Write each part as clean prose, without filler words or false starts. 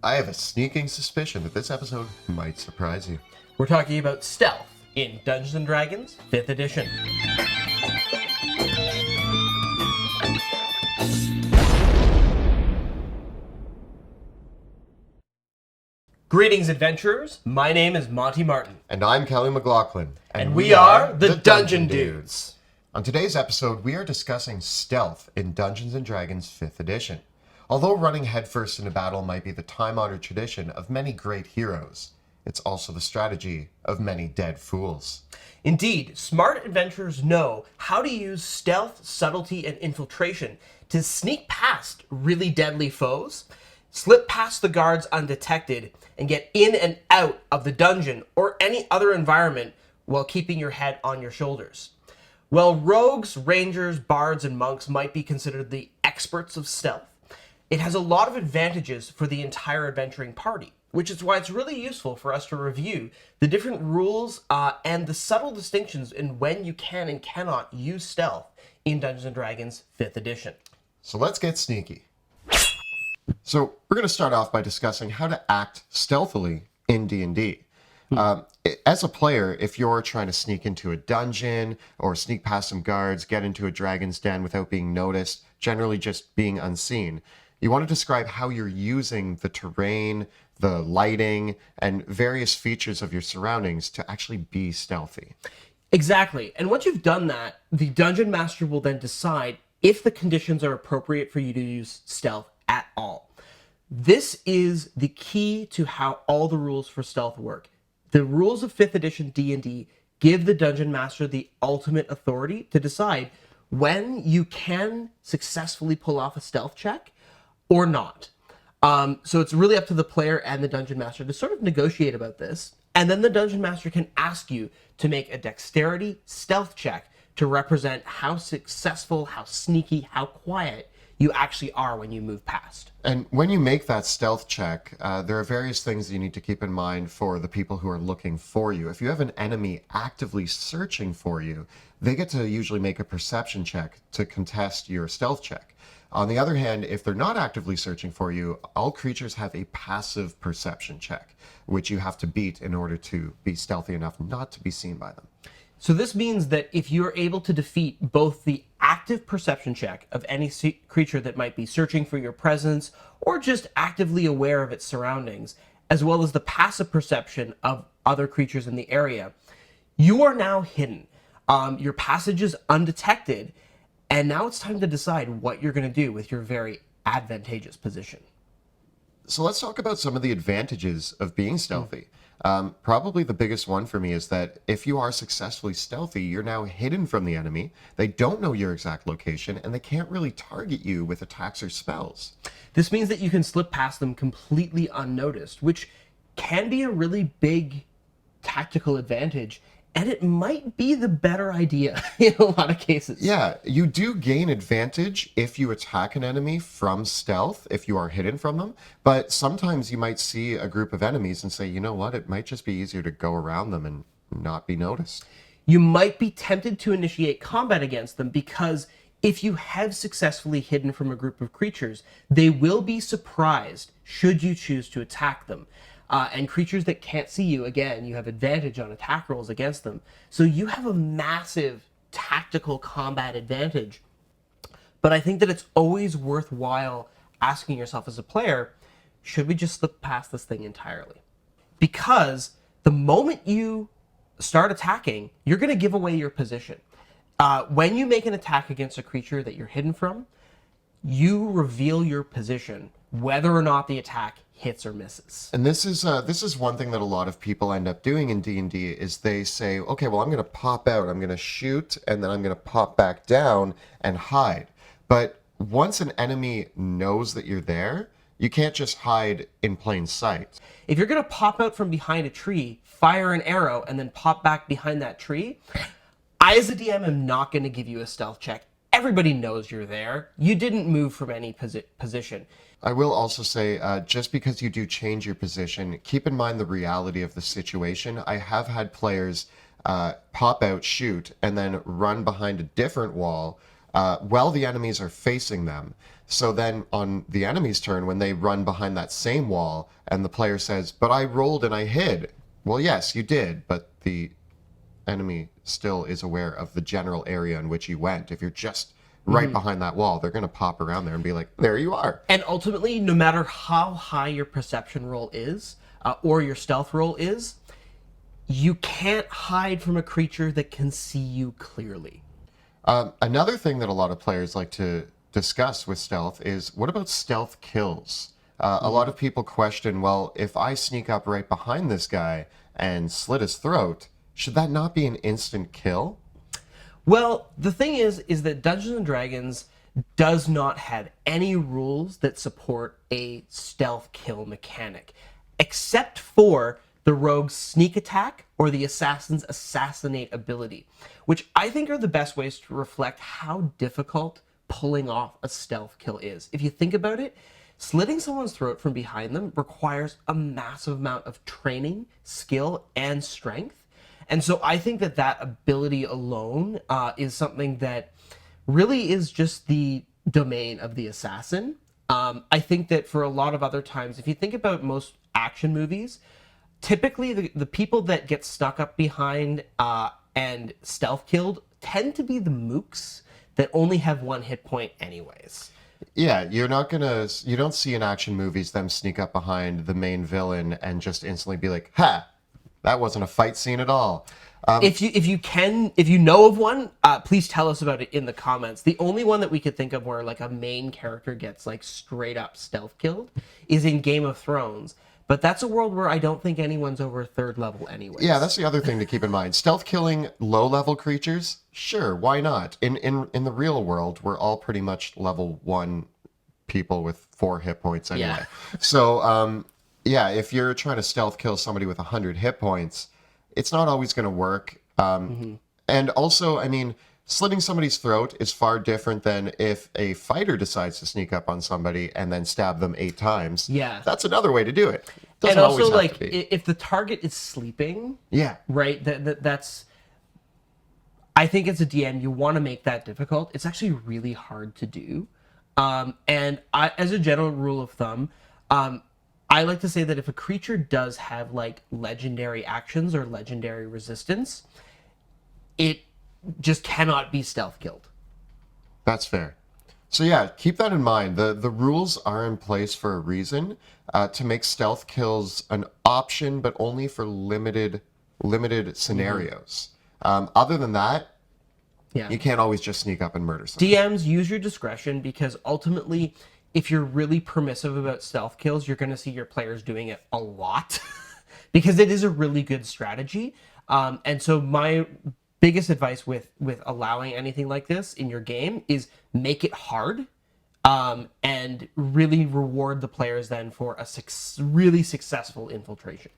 I have a sneaking suspicion that this episode might surprise you. We're talking about stealth in Dungeons & Dragons 5th edition. Greetings, adventurers. My name is Monty Martin. And I'm Kelly McLaughlin. And we are the Dungeon Dudes. On today's episode, we are discussing stealth in Dungeons & Dragons 5th edition. Although running headfirst into battle might be the time-honored tradition of many great heroes, it's also the strategy of many dead fools. Indeed, smart adventurers know how to use stealth, subtlety, and infiltration to sneak past really deadly foes, slip past the guards undetected, and get in and out of the dungeon or any other environment while keeping your head on your shoulders. While rogues, rangers, bards, and monks might be considered the experts of stealth, it has a lot of advantages for the entire adventuring party, which is why it's really useful for us to review the different rules and the subtle distinctions in when you can and cannot use stealth in Dungeons & Dragons 5th edition. So let's get sneaky. So we're going to start off by discussing how to act stealthily in D&D. As a player, if you're trying to sneak into a dungeon or sneak past some guards, get into a dragon's den without being noticed, generally just being unseen, you want to describe how you're using the terrain, the lighting, and various features of your surroundings to actually be stealthy. Exactly. And once you've done that, the dungeon master will then decide if the conditions are appropriate for you to use stealth at all. This is the key to how all the rules for stealth work. The rules of 5th edition D&D give the dungeon master the ultimate authority to decide when you can successfully pull off a stealth check or not. So it's really up to the player and the dungeon master to sort of negotiate about this. And then the dungeon master can ask you to make a dexterity stealth check to represent how successful, how sneaky, how quiet you actually are when you move past. And when you make that stealth check, there are various things you need to keep in mind for the people who are looking for you. If you have an enemy actively searching for you, they get to usually make a perception check to contest your stealth check. On the other hand, if they're not actively searching for you, all creatures have a passive perception check, which you have to beat in order to be stealthy enough not to be seen by them. So this means that if you're able to defeat both the active perception check of any creature that might be searching for your presence or just actively aware of its surroundings, as well as the passive perception of other creatures in the area, you are now hidden. Your passage is undetected, and now it's time to decide what you're going to do with your very advantageous position. So let's talk about some of the advantages of being stealthy. Probably the biggest one for me is that if you are successfully stealthy, you're now hidden from the enemy. They don't know your exact location, and they can't really target you with attacks or spells. This means that you can slip past them completely unnoticed, which can be a really big tactical advantage, and it might be the better idea in a lot of cases. Yeah, you do gain advantage if you attack an enemy from stealth, if you are hidden from them. But sometimes you might see a group of enemies and say, you know what, it might just be easier to go around them and not be noticed. You might be tempted to initiate combat against them because if you have successfully hidden from a group of creatures, they will be surprised should you choose to attack them. And creatures that can't see you, again, you have advantage on attack rolls against them. So you have a massive tactical combat advantage. But I think that it's always worthwhile asking yourself as a player, should we just slip past this thing entirely? Because the moment you start attacking, you're going to give away your position. When you make an attack against a creature that you're hidden from, you reveal your position, whether or not the attack hits or misses. And this is one thing that a lot of people end up doing in D&D is they say, okay, well, I'm going to pop out, I'm going to shoot, and then I'm going to pop back down and hide. But once an enemy knows that you're there, you can't just hide in plain sight. If you're going to pop out from behind a tree, fire an arrow, and then pop back behind that tree, I as a DM am not going to give you a stealth check. Everybody knows you're there. You didn't move from any position. I will also say, just because you do change your position, keep in mind the reality of the situation. I have had players pop out, shoot, and then run behind a different wall while the enemies are facing them. So then on the enemy's turn, when they run behind that same wall and the player says, but I rolled and I hid. Well, yes, you did, but the enemy still is aware of the general area in which you went. If you're just right behind that wall, they're going to pop around there and be like, there you are. And ultimately, no matter how high your perception roll is, or your stealth roll is, you can't hide from a creature that can see you clearly. Another thing that a lot of players like to discuss with stealth is, what about stealth kills? A lot of people question, well, if I sneak up right behind this guy and slit his throat, should that not be an instant kill? Well, the thing is that Dungeons and Dragons does not have any rules that support a stealth kill mechanic, except for the rogue's sneak attack or the assassin's assassinate ability, which I think are the best ways to reflect how difficult pulling off a stealth kill is. If you think about it, slitting someone's throat from behind them requires a massive amount of training, skill, and strength. And so I think that that ability alone is something that really is just the domain of the assassin. I think that for a lot of other times, if you think about most action movies, typically the people that get stuck up behind and stealth killed tend to be the mooks that only have one hit point anyways. Yeah, you don't see in action movies them sneak up behind the main villain and just instantly be like, ha, that wasn't a fight scene at all. If you know of one, please tell us about it in the comments. The only one that we could think of where like a main character gets like straight up stealth killed is in Game of Thrones. But that's a world where I don't think anyone's over third level anyways. Yeah, that's the other thing to keep in mind. Stealth killing low-level creatures, sure, why not? In the real world, we're all pretty much level 1 people with 4 hit points anyway. Yeah. So, yeah, if you're trying to stealth kill somebody with 100 hit points, it's not always going to work. And also, I mean, slitting somebody's throat is far different than if a fighter decides to sneak up on somebody and then stab them 8 times. Yeah. That's another way to do it. Doesn't And also, always have like, to be. if the target is sleeping, Yeah. right, that's... I think as a DM, you want to make that difficult. It's actually really hard to do. And as a general rule of thumb, I like to say that if a creature does have, like, legendary actions or legendary resistance, it just cannot be stealth killed. That's fair. So yeah, keep that in mind. The rules are in place for a reason, to make stealth kills an option, but only for limited scenarios. Other than that, Yeah. you can't always just sneak up and murder someone. DMs, use your discretion, because ultimately, if you're really permissive about stealth kills, you're going to see your players doing it a lot because it is a really good strategy. And so my biggest advice with allowing anything like this in your game is make it hard, and really reward the players then for a really successful infiltration.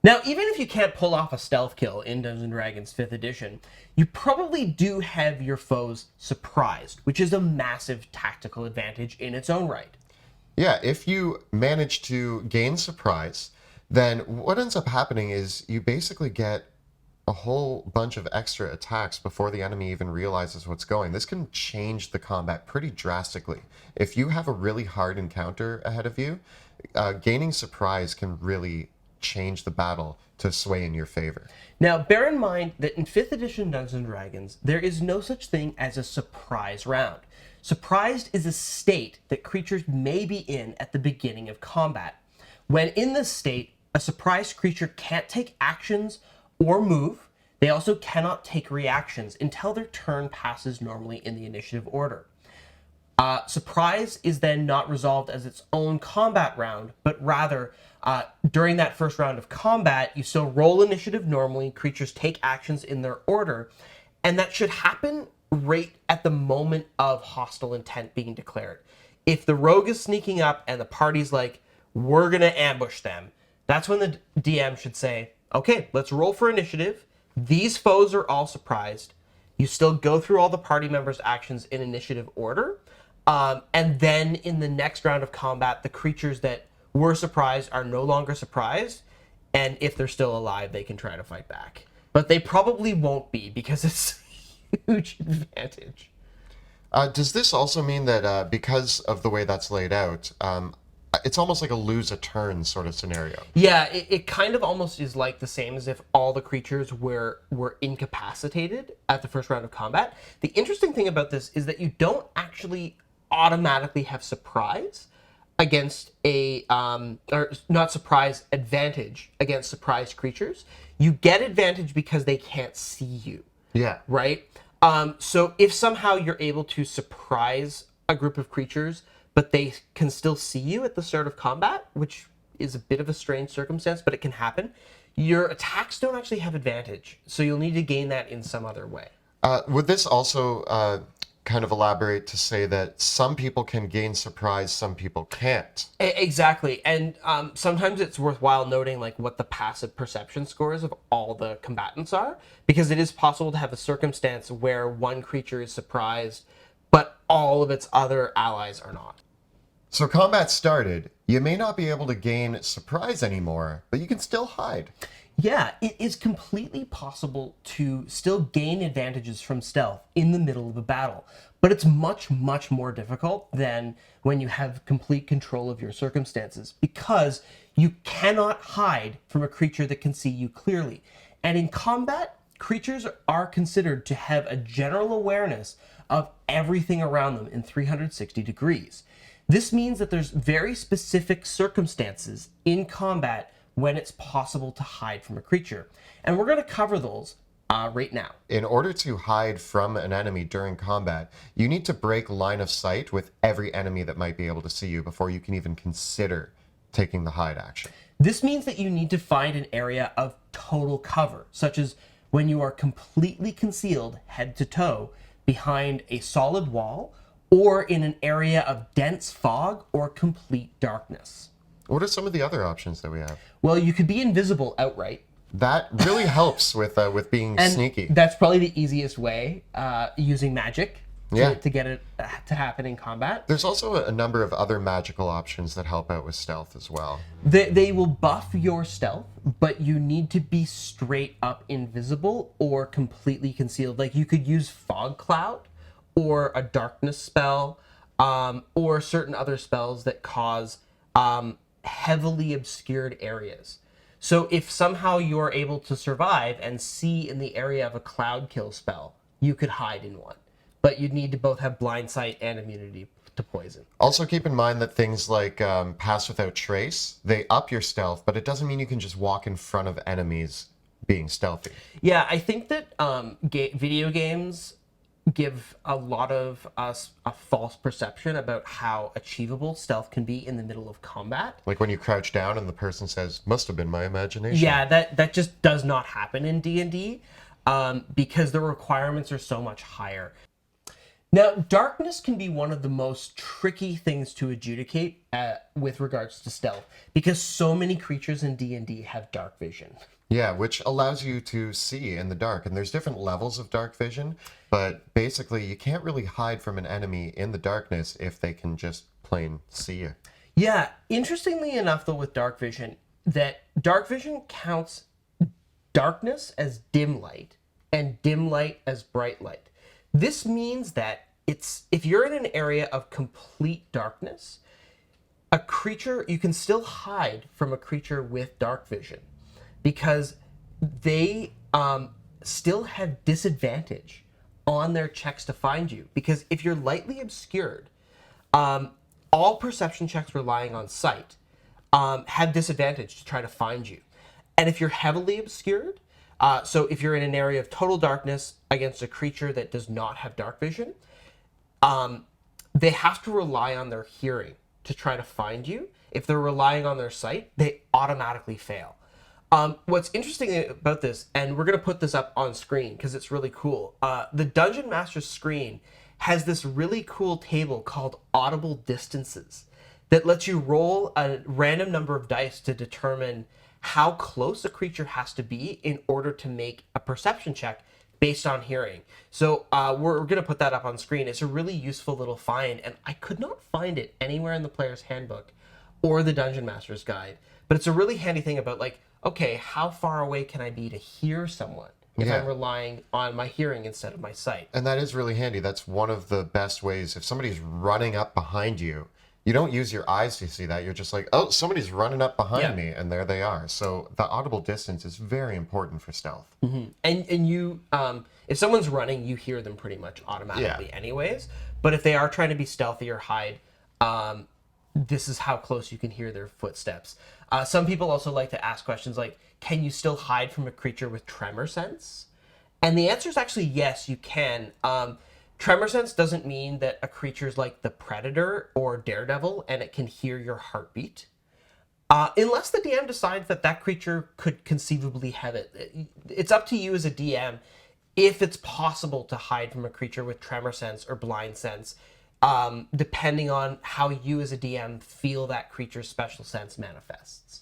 Now, even if you can't pull off a stealth kill in Dungeons & Dragons 5th edition, you probably do have your foes surprised, which is a massive tactical advantage in its own right. Yeah, if you manage to gain surprise, then what ends up happening is you basically get a whole bunch of extra attacks before the enemy even realizes what's going. This can change the combat pretty drastically. If you have a really hard encounter ahead of you, gaining surprise can really change the battle to sway in your favor. Now, bear in mind that in 5th edition Dungeons & Dragons, there is no such thing as a surprise round. Surprised is a state that creatures may be in at the beginning of combat. When in this state, a surprised creature can't take actions or move. They also cannot take reactions until their turn passes normally in the initiative order. Surprise is then not resolved as its own combat round, but rather during that first round of combat, you still roll initiative normally, creatures take actions in their order, and that should happen right at the moment of hostile intent being declared. If the rogue is sneaking up and the party's like, we're going to ambush them, that's when the DM should say, okay, let's roll for initiative. These foes are all surprised. You still go through all the party members' actions in initiative order. And then in the next round of combat, the creatures that were surprised are no longer surprised. And if they're still alive, they can try to fight back. But they probably won't be because it's a huge advantage. Does this also mean that because of the way that's laid out, it's almost like a lose a turn sort of scenario? Yeah, it kind of almost is like the same as if all the creatures were incapacitated at the first round of combat. The interesting thing about this is that you don't actually automatically have surprise against a or not surprise, advantage against surprised creatures. You get advantage because they can't see you, Yeah. right? So if somehow you're able to surprise a group of creatures, but they can still see you at the start of combat, which is a bit of a strange circumstance, but it can happen, your attacks don't actually have advantage. So you'll need to gain that in some other way. Would this also kind of elaborate to say that some people can gain surprise, some people can't? Exactly. And sometimes it's worthwhile noting like what the passive perception scores of all the combatants are, because it is possible to have a circumstance where one creature is surprised, but all of its other allies are not. So combat started. You may not be able to gain surprise anymore, but you can still hide. Yeah, it is completely possible to still gain advantages from stealth in the middle of a battle, but it's much, much more difficult than when you have complete control of your circumstances, because you cannot hide from a creature that can see you clearly. And in combat, creatures are considered to have a general awareness of everything around them in 360 degrees. This means that there's very specific circumstances in combat when it's possible to hide from a creature. And we're going to cover those right now. In order to hide from an enemy during combat, you need to break line of sight with every enemy that might be able to see you before you can even consider taking the hide action. This means that you need to find an area of total cover, such as when you are completely concealed head to toe behind a solid wall, or in an area of dense fog or complete darkness. What are some of the other options that we have? Well, you could be invisible outright. That really helps with being And sneaky. that's probably the easiest way, using magic Yeah. to get it to happen in combat. There's also a number of other magical options that help out with stealth as well. They will buff your stealth, but you need to be straight up invisible or completely concealed. Like you could use fog cloud or a darkness spell, or certain other spells that cause heavily obscured areas. So if somehow you're able to survive and see in the area of a cloud kill spell, you could hide in one. But you'd need to both have blind sight and immunity to poison. Also keep in mind that things like pass without trace, they up your stealth, but it doesn't mean you can just walk in front of enemies being stealthy. Yeah, I think that video games give a lot of us a false perception about how achievable stealth can be in the middle of combat. Like when you crouch down and the person says, "Must have been my imagination." Yeah, that just does not happen in D&D, because the requirements are so much higher. Now, darkness can be one of the most tricky things to adjudicate with regards to stealth, because so many creatures in D&D have dark vision. Yeah, which allows you to see in the dark. And there's different levels of dark vision, but basically you can't really hide from an enemy in the darkness if they can just plain see you. Yeah, interestingly enough, though, with dark vision, that dark vision counts darkness as dim light and dim light as bright light. This means that if you're in an area of complete darkness, a creature, you can still hide from a creature with dark vision, because they still have disadvantage on their checks to find you. Because if you're lightly obscured, all perception checks relying on sight have disadvantage to try to find you. And if you're heavily obscured, so if you're in an area of total darkness against a creature that does not have dark vision, they have to rely on their hearing to try to find you. If they're relying on their sight, they automatically fail. What's interesting about this, and we're going to put this up on screen because it's really cool. The Dungeon Master's screen has this really cool table called audible distances that lets you roll a random number of dice to determine how close a creature has to be in order to make a perception check based on hearing. So we're going to put that up on screen. It's a really useful little find, and I could not find it anywhere in the player's handbook or the Dungeon Master's guide. But it's a really handy thing about, like, okay, how far away can I be to hear someone? if Yeah. I'm relying on my hearing instead of my sight. And that is really handy. That's one of the best ways. If somebody's running up behind you, you don't use your eyes to see that. You're just like, oh, somebody's running up behind Yeah. me, and there they are. So the audible distance is very important for stealth. And you, if someone's running, you hear them pretty much automatically anyways. But if they are trying to be stealthy or hide, this is how close you can hear their footsteps. Some people also like to ask questions like, can you still hide from a creature with tremor sense? And the answer is actually yes, you can. Tremor sense doesn't mean that a creature's like the Predator or Daredevil and it can hear your heartbeat. Unless the DM decides that that creature could conceivably have it. It's up to you as a DM if it's possible to hide from a creature with tremor sense or blind sense, depending on how you as a DM feel that creature's special sense manifests.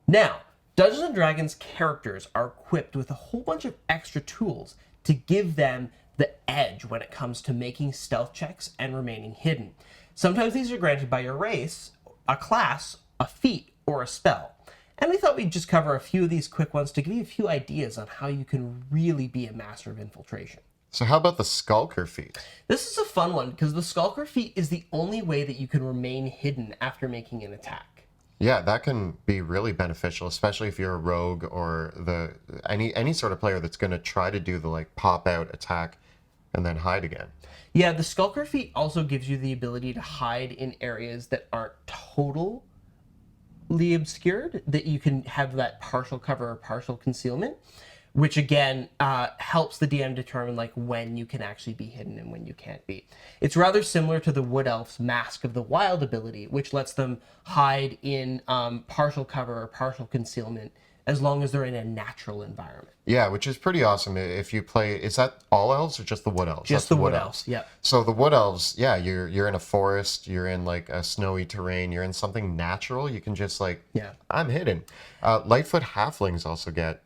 Now, Dungeons and Dragons characters are equipped with a whole bunch of extra tools to give them the edge when it comes to making stealth checks and remaining hidden. Sometimes these are granted by your race, a class, a feat, or a spell. And we thought we'd just cover a few of these quick ones to give you a few ideas on how you can really be a master of infiltration. So how about the Skulker feat? This is a fun one because the Skulker feat is the only way that you can remain hidden after making an attack. Yeah, that can be really beneficial, especially if you're a rogue or any sort of player that's going to try to do the like pop out attack and then hide again. Yeah, the Skulker feat also gives you the ability to hide in areas that aren't totally obscured, that you can have that partial cover or partial concealment, which again helps the DM determine like when you can actually be hidden and when you can't be. It's rather similar to the Wood Elf's Mask of the Wild ability, which lets them hide in partial cover or partial concealment as long as they're in a natural environment. Yeah, which is pretty awesome if you play. Is that all elves or just the Wood Elves? Just That's the Wood Elves, yeah. So the Wood Elves, yeah, you're in a forest, you're in like a snowy terrain, you're in something natural. You can just like, I'm hidden. Lightfoot halflings also get.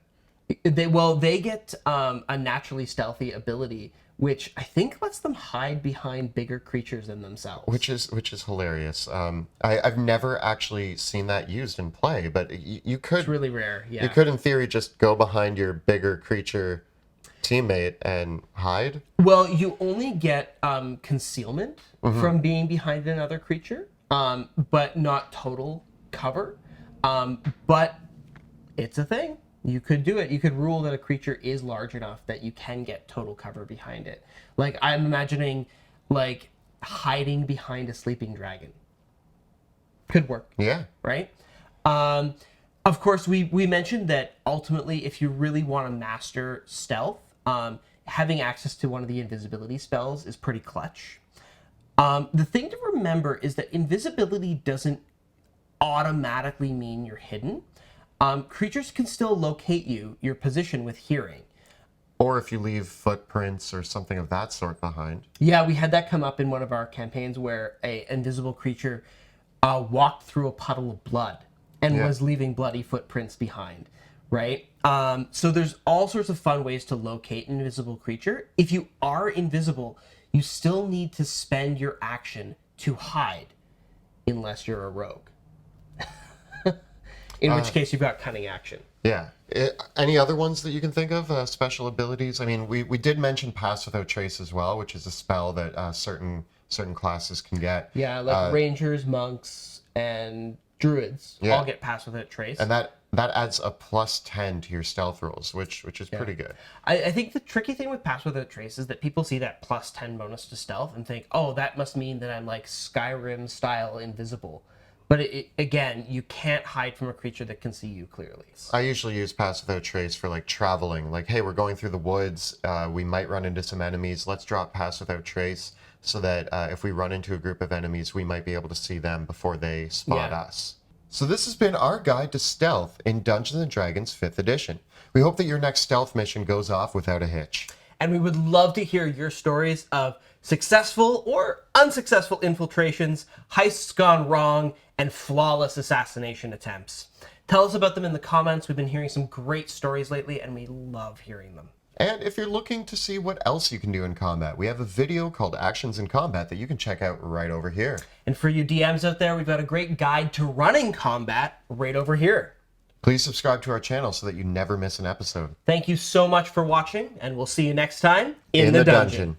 They get a naturally stealthy ability, which I think lets them hide behind bigger creatures than themselves. Which is hilarious. I've never actually seen that used in play, but you could. It's really rare. Yeah. You could, in theory, just go behind your bigger creature teammate and hide. Well, you only get concealment from being behind another creature, but not total cover. But it's a thing. You could do it. You could rule that a creature is large enough that you can get total cover behind it. Like, I'm imagining, like, hiding behind a sleeping dragon. Could work. Yeah. Right? Of course, we mentioned that ultimately, if you really want to master stealth, having access to one of the invisibility spells is pretty clutch. The thing to remember is that invisibility doesn't automatically mean you're hidden. Creatures can still locate your position with hearing. Or if you leave footprints or something of that sort behind. Yeah, we had that come up in one of our campaigns where an invisible creature walked through a puddle of blood and was leaving bloody footprints behind, right? So there's all sorts of fun ways to locate an invisible creature. If you are invisible, you still need to spend your action to hide, unless you're a rogue. In which case, you've got cunning action. Yeah. Any other ones that you can think of? Special abilities? I mean, we did mention Pass Without Trace as well, which is a spell that certain classes can get. Yeah, like rangers, monks, and druids all get Pass Without Trace. And that adds a +10 to your stealth rolls, which is pretty good. I think the tricky thing with Pass Without Trace is that people see that +10 bonus to stealth and think, oh, that must mean that I'm like Skyrim style invisible. But again, you can't hide from a creature that can see you clearly. I usually use Pass Without Trace for like traveling. Like, hey, we're going through the woods. We might run into some enemies. Let's drop Pass Without Trace so that if we run into a group of enemies, we might be able to see them before they spot us. So this has been our guide to stealth in Dungeons & Dragons 5th edition. We hope that your next stealth mission goes off without a hitch. And we would love to hear your stories of successful or unsuccessful infiltrations, heists gone wrong, and flawless assassination attempts. Tell us about them in the comments. We've been hearing some great stories lately, and we love hearing them. And if you're looking to see what else you can do in combat, we have a video called Actions in Combat that you can check out right over here. And for you DMs out there, we've got a great guide to running combat right over here. Please subscribe to our channel so that you never miss an episode. Thank you so much for watching, and we'll see you next time in the dungeon.